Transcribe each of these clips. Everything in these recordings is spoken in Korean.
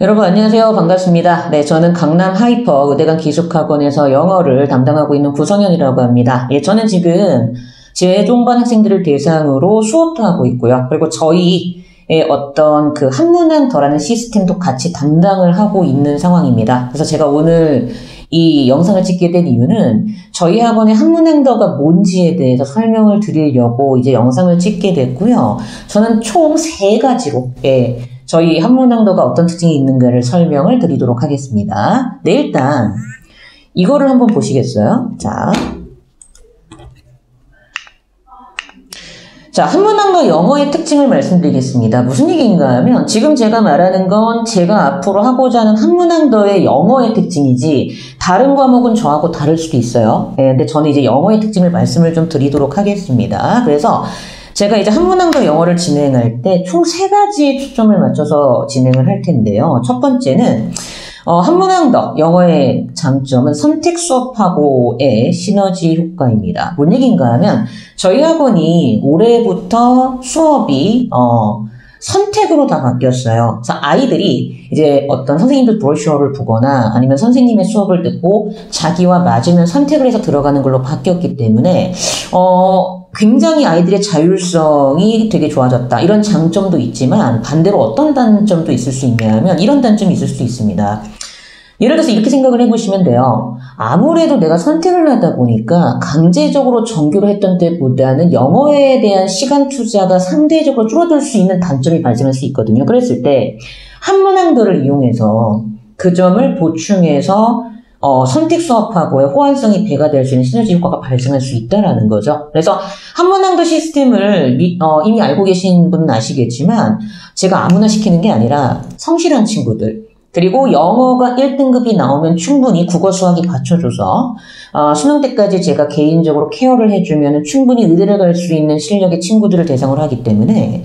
여러분 안녕하세요. 반갑습니다. 네, 저는 강남 하이퍼 의대강 기숙학원에서 영어를 담당하고 있는 구성현이라고 합니다. 예, 저는 지금 제 동반 학생들을 대상으로 수업도 하고 있고요. 그리고 저희의 어떤 그 한문항더라는 시스템도 같이 담당을 하고 있는 상황입니다. 그래서 제가 오늘 이 영상을 찍게 된 이유는 저희 학원의 한문항더가 뭔지에 대해서 설명을 드리려고 이제 영상을 찍게 됐고요. 저는 총 3가지로 저희 한문항더가 어떤 특징이 있는가를 설명을 드리도록 하겠습니다. 네, 일단 이거를 한번 보시겠어요? 자, 한문항더 영어의 특징을 말씀드리겠습니다. 무슨 얘기인가 하면 지금 제가 말하는 건 제가 앞으로 하고자 하는 한문항더의 영어의 특징이지 다른 과목은 저하고 다를 수도 있어요. 근데 저는 이제 영어의 특징을 말씀을 좀 드리도록 하겠습니다. 그래서 제가 이제 한문항더 영어를 진행할 때 총 3가지의 초점을 맞춰서 진행을 할 텐데요. 첫 번째는 한문항더 영어의 장점은 선택 수업하고의 시너지 효과입니다. 뭔 얘기인가 하면 저희 학원이 올해부터 수업이 선택으로 다 바뀌었어요. 그래서 아이들이 이제 어떤 선생님들 브로셔를 보거나 아니면 선생님의 수업을 듣고 자기와 맞으면 선택을 해서 들어가는 걸로 바뀌었기 때문에 굉장히 아이들의 자율성이 되게 좋아졌다. 이런 장점도 있지만 반대로 어떤 단점도 있을 수 있냐 하면 이런 단점이 있을 수 있습니다. 예를 들어서 이렇게 생각을 해보시면 돼요. 아무래도 내가 선택을 하다 보니까 강제적으로 정규로 했던 때보다는 영어에 대한 시간 투자가 상대적으로 줄어들 수 있는 단점이 발생할 수 있거든요. 그랬을 때 한문항더를 이용해서 그 점을 보충해서 선택 수업하고의 호환성이 배가 될 수 있는 시너지 효과가 발생할 수 있다라는 거죠. 그래서 한문항더 시스템을 이미 알고 계신 분은 아시겠지만 제가 아무나 시키는 게 아니라 성실한 친구들 그리고 영어가 1등급이 나오면 충분히 국어 수학이 받쳐줘서 수능 때까지 제가 개인적으로 케어를 해주면 충분히 의대를 갈 수 있는 실력의 친구들을 대상으로 하기 때문에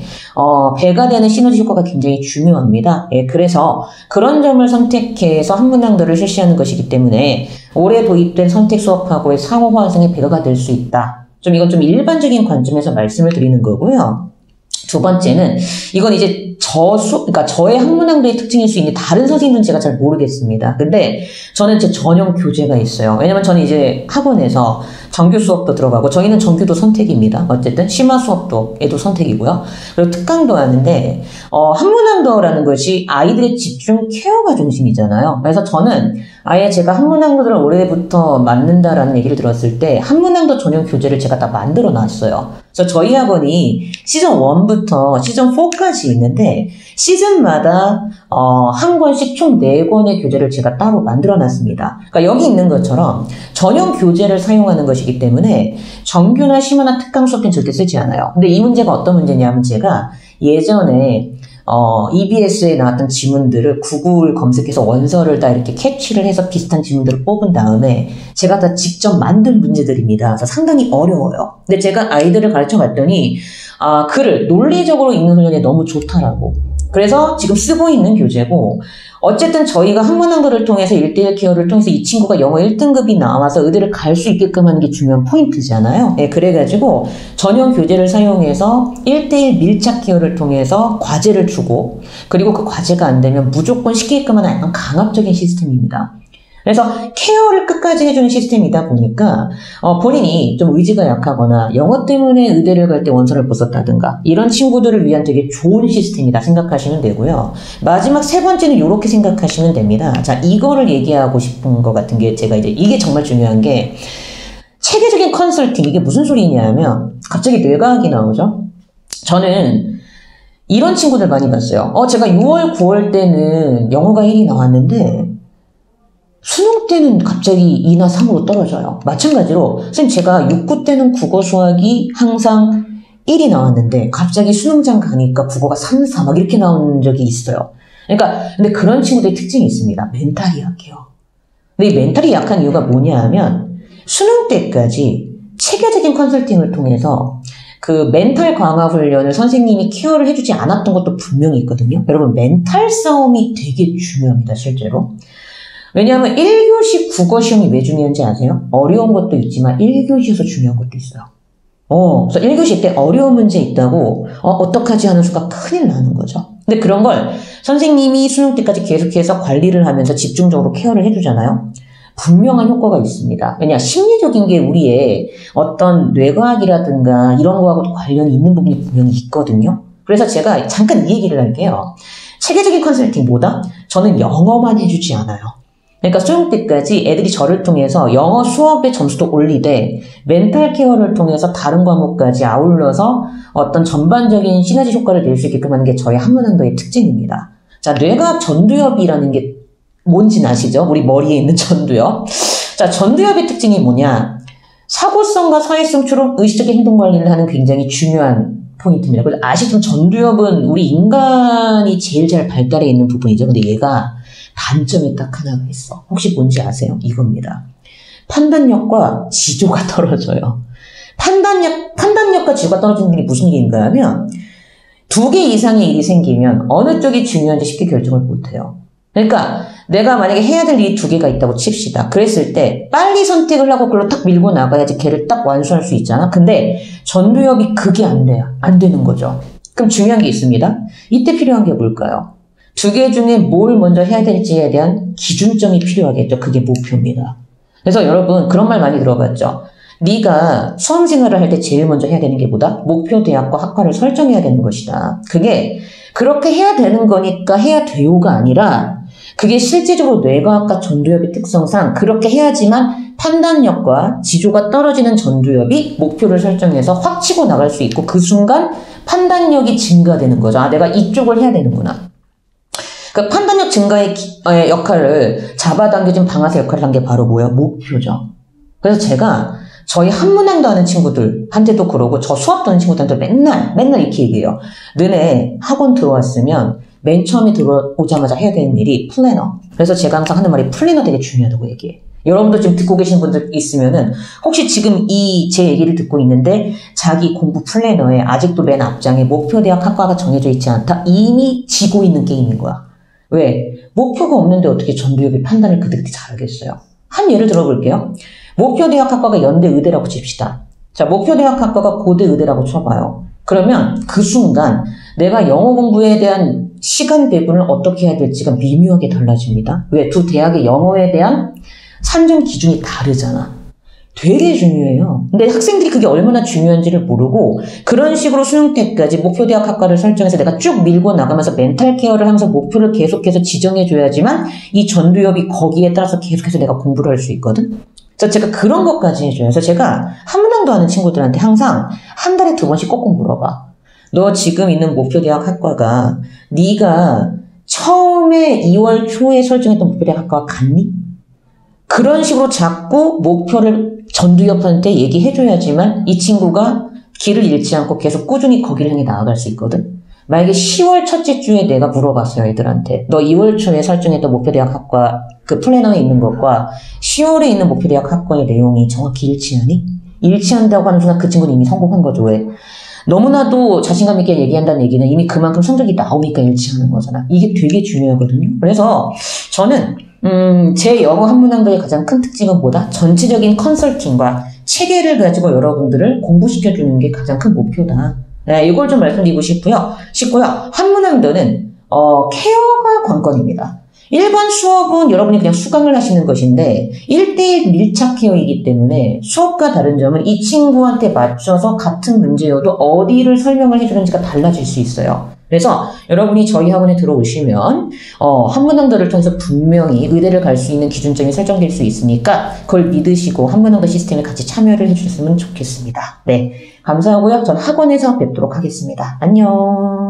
배가 되는 시너지 효과가 굉장히 중요합니다. 그래서 그런 점을 선택해서 한문항더를 실시하는 것이기 때문에 올해 도입된 선택 수업하고의 상호 호환성의 배가가 될 수 있다. 이건 좀 일반적인 관점에서 말씀을 드리는 거고요. 두 번째는 이건 이제 그러니까 저의 한문항더의 특징일 수 있는데 다른 선생님들은 제가 잘 모르겠습니다. 근데 저는 제 전용 교재가 있어요. 왜냐면 저는 이제 학원에서 정규 수업도 들어가고 저희는 정규도 선택입니다. 어쨌든 심화 수업도 애도 선택이고요. 그리고 특강도 하는데 한문항더라는 것이 아이들의 집중 케어가 중심이잖아요. 그래서 저는 아예 제가 한문항더를 올해부터 맡는다라는 얘기를 들었을 때 한문항더 전용 교재를 제가 다 만들어 놨어요. 그래서 저희 학원이 시즌 1부터 시즌 4까지 있는데 시즌마다 한 권씩 총 4권의 교재를 제가 따로 만들어 놨습니다. 그러니까 여기 있는 것처럼 전용 교재를 사용하는 것이기 때문에 정규나 심화나 특강 수업은 절대 쓰지 않아요. 근데 이 문제가 어떤 문제냐면 제가 예전에 EBS에 나왔던 지문들을 구글 검색해서 원서를 다 이렇게 캐치를 해서 비슷한 지문들을 뽑은 다음에 제가 다 직접 만든 문제들입니다. 그래서 상당히 어려워요. 근데 제가 아이들을 가르쳐 봤더니 글을 논리적으로 읽는 훈련이 너무 좋다라고. 그래서 지금 쓰고 있는 교재고 어쨌든 저희가 한문항더를 통해서 1대1 케어를 통해서 이 친구가 영어 1등급이 나와서 의대를 갈 수 있게끔 하는 게 중요한 포인트잖아요. 그래가지고 전용 교재를 사용해서 1대1 밀착 케어를 통해서 과제를 주고 그리고 그 과제가 안 되면 무조건 시키게끔 하는 약간 강압적인 시스템입니다. 그래서 케어를 끝까지 해주는 시스템이다 보니까 본인이 좀 의지가 약하거나 영어 때문에 의대를 갈 때 원서를 못 썼다든가 이런 친구들을 위한 되게 좋은 시스템이다 생각하시면 되고요. 마지막 3번째는 이렇게 생각하시면 됩니다. 자, 이거를 얘기하고 싶은 것 같은 게 제가 이제 이게 정말 중요한 게 체계적인 컨설팅 이게 무슨 소리냐 하면 갑자기 뇌과학이 나오죠. 저는 이런 친구들 많이 봤어요. 제가 6월 9월 때는 영어가 1이 나왔는데 수능 때는 갑자기 2나 3으로 떨어져요. 마찬가지로 선생님 제가 6, 9 때는 국어 수학이 항상 1이 나왔는데 갑자기 수능장 가니까 국어가 3, 4 막 이렇게 나온 적이 있어요. 그러니까 근데 그런 친구들의 특징이 있습니다. 멘탈이 약해요. 근데 이 멘탈이 약한 이유가 뭐냐 하면 수능 때까지 체계적인 컨설팅을 통해서 그 멘탈 강화 훈련을 선생님이 케어를 해주지 않았던 것도 분명히 있거든요. 여러분 멘탈 싸움이 되게 중요합니다. 실제로. 왜냐하면 1교시 국어 시험이 왜 중요한지 아세요? 어려운 것도 있지만 1교시에서 중요한 것도 있어요. 그래서 1교시 때 어려운 문제 있다고 어떡하지 하는 수가 큰일 나는 거죠. 근데 그런 걸 선생님이 수능 때까지 계속해서 관리를 하면서 집중적으로 케어를 해주잖아요. 분명한 효과가 있습니다. 왜냐, 심리적인 게 우리의 어떤 뇌과학이라든가 이런 거하고도 관련이 있는 부분이 분명히 있거든요. 그래서 제가 잠깐 이 얘기를 할게요. 체계적인 컨설팅 뭐다? 저는 영어만 해주지 않아요. 그러니까 수능 때까지 애들이 저를 통해서 영어 수업의 점수도 올리되 멘탈 케어를 통해서 다른 과목까지 아울러서 어떤 전반적인 시너지 효과를 낼 수 있게끔 하는 게 저희 한문항도의 특징입니다. 자, 뇌과학 전두엽이라는 게 뭔지는 아시죠? 우리 머리에 있는 전두엽. 자, 전두엽의 특징이 뭐냐? 사고성과 사회성처럼 의식적인 행동 관리를 하는 굉장히 중요한 포인트입니다. 그래서 아시죠? 전두엽은 우리 인간이 제일 잘 발달해 있는 부분이죠. 근데 얘가 단점이 딱 하나가 있어. 혹시 뭔지 아세요? 이겁니다. 판단력과 지조가 떨어져요. 판단력과 지조가 떨어지는 게 무슨 얘기인가 하면 두 개 이상의 일이 생기면 어느 쪽이 중요한지 쉽게 결정을 못해요. 그러니까 내가 만약에 해야 될 일이 두 개가 있다고 칩시다. 그랬을 때 빨리 선택을 하고 그걸로 딱 밀고 나가야지 걔를 딱 완수할 수 있잖아. 근데 전두엽이 그게 안 돼요. 안 되는 거죠. 그럼 중요한 게 있습니다. 이때 필요한 게 뭘까요? 두 개 중에 뭘 먼저 해야 될지에 대한 기준점이 필요하겠죠. 그게 목표입니다. 그래서 여러분 그런 말 많이 들어봤죠. 네가 수험생활을 할 때 제일 먼저 해야 되는 게 뭐다? 목표 대학과 학과를 설정해야 되는 것이다. 그게 그렇게 해야 되는 거니까 해야 돼요가 아니라 그게 실제적으로 뇌과학과 전두엽의 특성상 그렇게 해야지만 판단력과 지조가 떨어지는 전두엽이 목표를 설정해서 확 치고 나갈 수 있고 그 순간 판단력이 증가되는 거죠. 아, 내가 이쪽을 해야 되는구나. 그 판단력 증가의 역할을 잡아당겨진 방아쇠 역할을 한 게 바로 뭐예요? 목표죠. 그래서 제가 저희 한문항도 하는 친구들한테도 그러고 저 수업 듣는 친구들한테 맨날 이렇게 얘기해요. 너네 학원 들어왔으면 맨 처음에 들어오자마자 해야 되는 일이 플래너. 그래서 제가 항상 하는 말이 플래너 되게 중요하다고 얘기해. 여러분도 지금 듣고 계신 분들 있으면은 혹시 지금 제 얘기를 듣고 있는데 자기 공부 플래너에 아직도 맨 앞장에 목표 대학 학과가 정해져 있지 않다? 이미 지고 있는 게임인 거야. 왜? 목표가 없는데 어떻게 전두엽의 판단을 그렇게 잘하겠어요? 한 예를 들어볼게요. 목표 대학 학과가 연대 의대라고 칩시다. 자, 목표 대학 학과가 고대 의대라고 쳐봐요. 그러면 그 순간 내가 영어 공부에 대한 시간 배분을 어떻게 해야 될지가 미묘하게 달라집니다. 왜? 두 대학의 영어에 대한 산정 기준이 다르잖아. 되게 중요해요. 근데 학생들이 그게 얼마나 중요한지를 모르고 그런 식으로 수능 때까지 목표 대학 학과를 설정해서 내가 쭉 밀고 나가면서 멘탈 케어를 하면서 목표를 계속해서 지정해줘야지만 이 전두엽이 거기에 따라서 계속해서 내가 공부를 할 수 있거든. 그래서 제가 그런 것까지 해줘요. 그래서 제가 한문항도 하는 친구들한테 항상 한 달에 2번씩 꼭꼭 물어봐. 너 지금 있는 목표 대학 학과가 네가 처음에 2월 초에 설정했던 목표 대학 학과가 같니? 그런 식으로 자꾸 목표를 전두엽한테 얘기해줘야지만 이 친구가 길을 잃지 않고 계속 꾸준히 거기를 향해 나아갈 수 있거든. 만약에 10월 첫째 주에 내가 물어봤어요, 애들한테. 너 2월 초에 설정했던 목표대학 학과 그 플래너에 있는 것과 10월에 있는 목표대학 학과의 내용이 정확히 일치하니? 일치한다고 하는 순간 그 친구는 이미 성공한 거죠. 왜? 너무나도 자신감 있게 얘기한다는 얘기는 이미 그만큼 성적이 나오니까 일치하는 거잖아. 이게 되게 중요하거든요. 그래서 저는 제 영어 한문항도의 가장 큰 특징은 뭐다? 전체적인 컨설팅과 체계를 가지고 여러분들을 공부시켜주는 게 가장 큰 목표다. 네, 이걸 좀 말씀드리고 싶고요. 한문항도는 케어가 관건입니다. 일반 수업은 여러분이 그냥 수강을 하시는 것인데 1:1 밀착 케어이기 때문에 수업과 다른 점은 이 친구한테 맞춰서 같은 문제여도 어디를 설명을 해주는지가 달라질 수 있어요. 그래서 여러분이 저희 학원에 들어오시면 한문항도를 통해서 분명히 의대를 갈 수 있는 기준점이 설정될 수 있으니까 그걸 믿으시고 한문항도 시스템에 같이 참여를 해주셨으면 좋겠습니다. 네, 감사하고요. 전 학원에서 뵙도록 하겠습니다. 안녕.